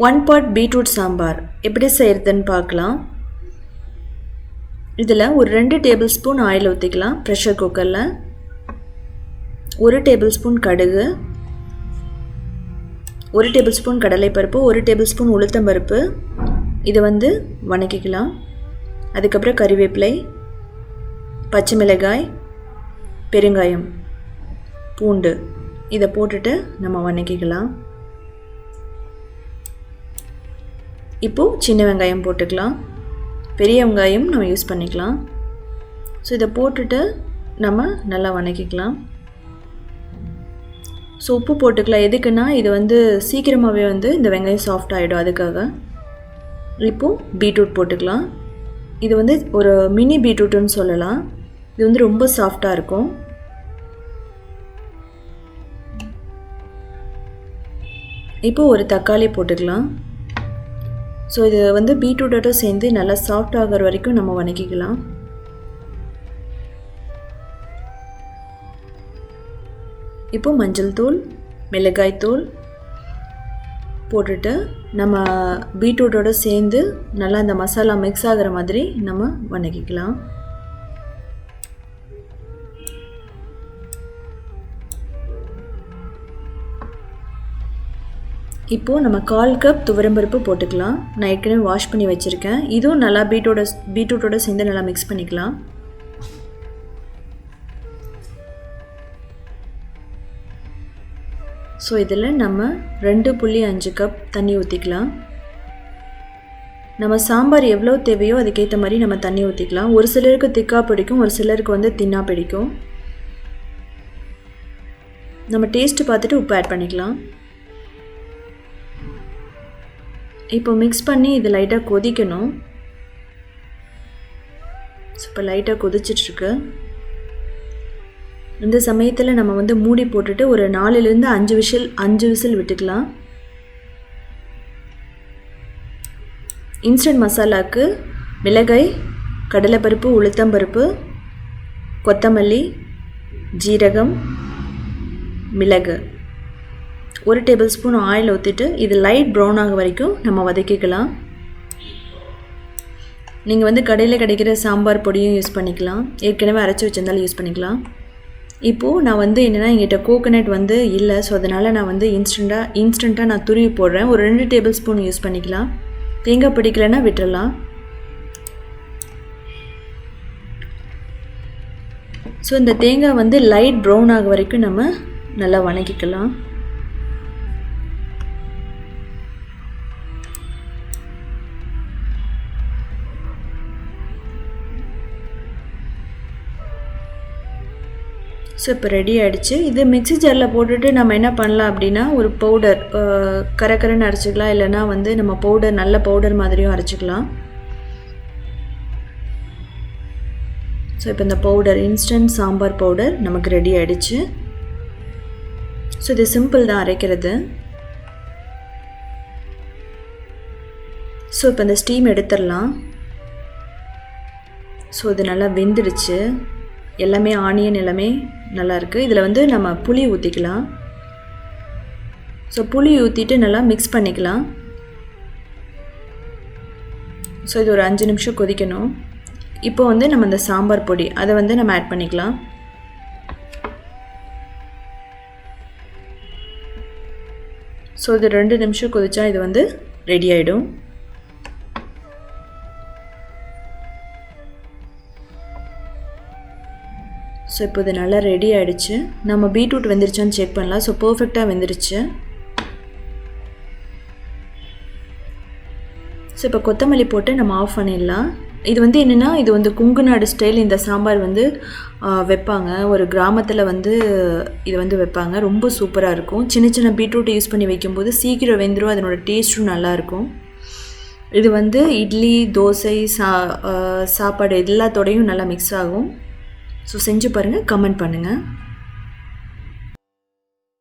1 part beetroot sambar எப்படி செய்யறதுன்னு பார்க்கலாம். இதில் ஒரு 2 டேபிள் ஸ்பூன் ஆயில் ஊற்றிக்கலாம் ப்ரெஷர் குக்கரில். 1 டேபிள் ஸ்பூன் கடுகு, 1 டேபிள் ஸ்பூன் கடலைப்பருப்பு, 1 டேபிள் ஸ்பூன் உளுத்தம்பருப்பு, இதை வணக்கிக்கலாம். அதுக்கப்புறம் கறிவேப்பிலை, பச்சை மிளகாய், பெருங்காயம், பூண்டு இதை போட்டுட்டு நம்ம வணக்கிக்கலாம். இப்போது சின்ன வெங்காயம் போட்டுக்கலாம், பெரிய வெங்காயம் நம்ம யூஸ் பண்ணிக்கலாம். ஸோ இதை போட்டுட்டு நம்ம நல்லா வணக்கிக்கலாம். ஸோ உப்பு போட்டுக்கலாம். எதுக்குன்னா இது சீக்கிரமாகவே இந்த வெங்காயம் சாஃப்ட் ஆகிடும், அதுக்காக. இப்போது பீட்ரூட் போட்டுக்கலாம். இது ஒரு மினி பீட்ரூட்டுன்னு சொல்லலாம். இது ரொம்ப சாஃப்டாக இருக்கும். இப்போது ஒரு தக்காளி போட்டுக்கலாம். ஸோ இது பீட்ரூட்டோட சேர்ந்து நல்லா சாஃப்ட் ஆகிற வரைக்கும் நம்ம வணக்கிக்கலாம். இப்போ மஞ்சள் தூள், மிளகாய் தூள் போட்டுட்டு நம்ம பீட்ரூட்டோட சேர்ந்து நல்லா இந்த மசாலா மிக்ஸ் ஆகிற மாதிரி நம்ம வணக்கிக்கலாம். இப்போது நம்ம 1/4 கப் துவரம்பருப்பு போட்டுக்கலாம். நான் ஏற்கனவே வாஷ் பண்ணி வச்சுருக்கேன். இதுவும் நல்லா பீட்ரூட்டோட சேர்ந்து நல்லா மிக்ஸ் பண்ணிக்கலாம். ஸோ இதில் நம்ம 2.5 கப் தண்ணி ஊற்றிக்கலாம். நம்ம சாம்பார் எவ்வளோ தேவையோ அதுக்கேற்ற மாதிரி நம்ம தண்ணி ஊற்றிக்கலாம். ஒரு சிலருக்கு திக்காக பிடிக்கும், ஒரு சிலருக்கு தின்னாக பிடிக்கும். நம்ம டேஸ்ட்டு பார்த்துட்டு உப்பு ஆட் பண்ணிக்கலாம். இப்போ மிக்ஸ் பண்ணி இது லைட்டாக கொதிக்கணும். இப்போ லைட்டாக கொதிச்சிட்ருக்கு. இந்த சமயத்தில் நம்ம மூடி போட்டுட்டு ஒரு 4லேருந்து 5 விசில் விட்டுக்கலாம். இன்ஸ்டன்ட் மசாலாவுக்கு மிளகாய், கடலைப்பருப்பு, உளுத்தம்பருப்பு, கொத்தமல்லி, ஜீரகம், மிளகு, 1 டேபிள் ஸ்பூன் ஆயில் ஊற்றிட்டு இது லைட் ப்ரௌன் ஆக வரைக்கும் நம்ம வதக்கிக்கலாம். நீங்கள் கடையில் கிடைக்கிற சாம்பார் பொடியும் யூஸ் பண்ணிக்கலாம், ஏற்கனவே அரைச்சி வச்சிருந்தாலும் யூஸ் பண்ணிக்கலாம். இப்போது நான் என்னென்னா எங்கிட்ட கோகோனட் இல்லை. ஸோ அதனால் நான் இன்ஸ்டண்ட்டாக நான் துருவி போடுறேன். ஒரு 2 டேபிள் ஸ்பூன் யூஸ் பண்ணிக்கலாம். தேங்காய் பிடிக்கலைன்னா விட்டுடலாம். ஸோ இந்த தேங்காய் லைட் ப்ரௌன் ஆக வரைக்கும் நம்ம நல்லா வணக்கிக்கலாம். ஸோ இப்போ ரெடி ஆகிடுச்சு. இது மிக்ஸி ஜாரில் போட்டுட்டு நம்ம என்ன பண்ணலாம் அப்படின்னா ஒரு பவுடர் கரன்னு அரைச்சிக்கலாம், இல்லைனா நம்ம பவுடர் நல்ல பவுடர் மாதிரியும் அரைச்சிக்கலாம். ஸோ இப்போ இந்த பவுடர் இன்ஸ்டன்ட் சாம்பார் பவுடர் நமக்கு ரெடி ஆகிடுச்சு. ஸோ இது சிம்பிள் தான் அரைக்கிறது. ஸோ இப்போ இந்த ஸ்டீம் எடுத்துடலாம். ஸோ இது நல்லா வெந்துடுச்சு. எல்லாமே ஆனியன் எல்லாமே நல்லாயிருக்கு. இதில் நம்ம புளி ஊற்றிக்கலாம். ஸோ புளி ஊற்றிட்டு நல்லா மிக்ஸ் பண்ணிக்கலாம். ஸோ இது ஒரு 5 நிமிஷம் கொதிக்கணும். இப்போ நம்ம இந்த சாம்பார் பொடி அதை நம்ம ஆட் பண்ணிக்கலாம். ஸோ இது 2 நிமிஷம் கொதிச்சா இது ரெடி ஆகிடும். ஸோ இப்போ இது நல்லா ரெடி ஆகிடுச்சு. நம்ம பீட்ரூட் வெந்துருச்சான்னு செக் பண்ணலாம். ஸோ பர்ஃபெக்டாக வெந்துருச்சு. ஸோ இப்போ கொத்தமல்லி போட்டு நம்ம ஆஃப் பண்ணிடலாம். இது என்னென்னா இது கொங்குநாடு ஸ்டைல். இந்த சாம்பார் வைப்பாங்க ஒரு கிராமத்தில் இது வைப்பாங்க. ரொம்ப சூப்பராக இருக்கும். சின்ன சின்ன பீட்ரூட் யூஸ் பண்ணி வைக்கும்போது சீக்கிரம் வெந்துடும். அதனோட டேஸ்ட்டும் நல்லாயிருக்கும். இது இட்லி, தோசை, சாப்பாடு எல்லாத்தோடையும் நல்லா மிக்ஸ் ஆகும். ஸோ செஞ்சு பாருங்கள், கமெண்ட் பண்ணுங்கள்.